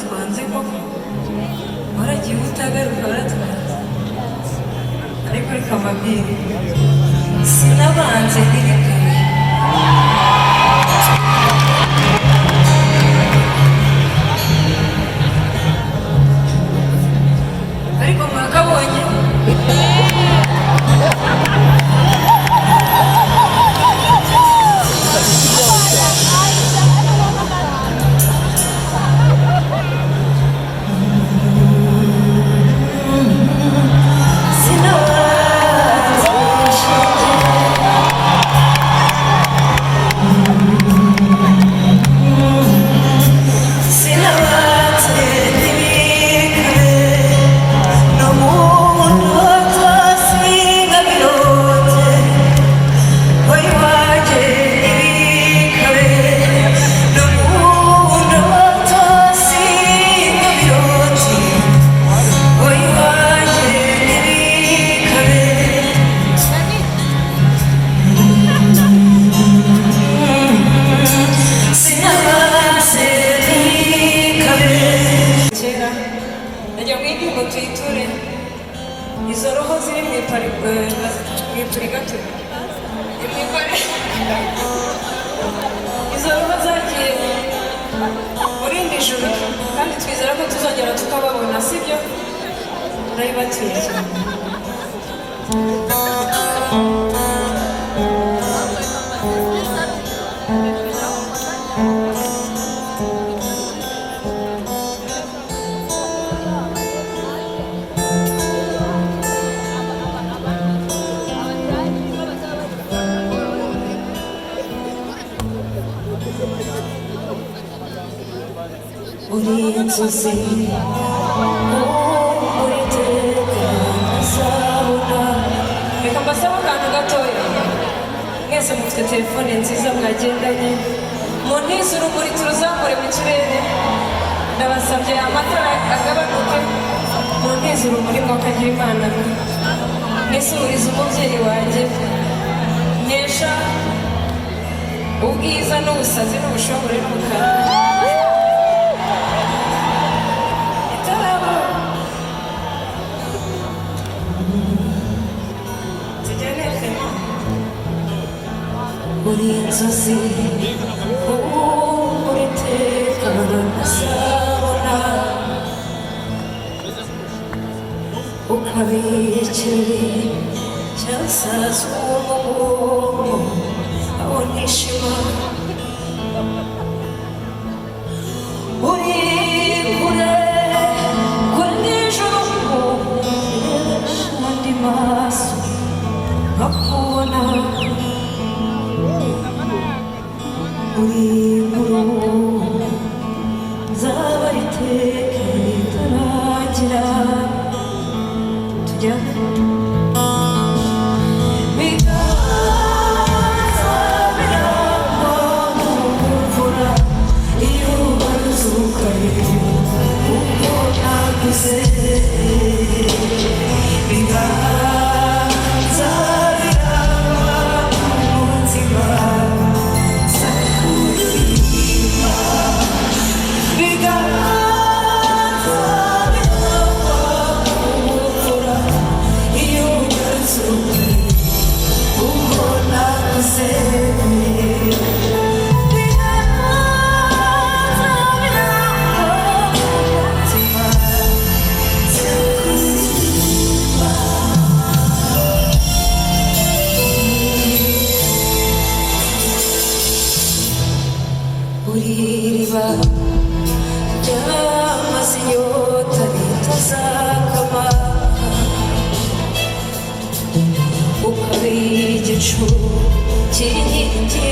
twanze koko waragiye utagaruka waratwanze ariko reka mbabwire sinabanze iri kare ariko mwakabonye izo roho ziri mu ipurigatori izo roho zagiye muri indi joro kandi twizera ko tuzongera tukababona sibyo urabibatuye cyane uri inzozi uri iteka ndasabona reka mbasaba akantu gatoya mwese mufite telefone nziza mwagendanye muntize urumuri turuzamure mu kirere ndabasabye amatara agabanuke muntize urumuri mwakagira imana nisubirize umubyeyi wanjye nkesha ubwiza n'ubusazi n'ubushongore n'ubukara uri inzozi uri iteka ndasabona ukabikiri cyasazwe umugongo aho nishima uri kure kure nijoro andi maso nkakubona uri nkuru nzaba riteke ritaragira tujyane biganza birangwa n'umvura iyo baruzuka kuko naguze biganza birangwa n'umutima uriba ryamaze inyota ritazakama ukaba igicu cy'inkingi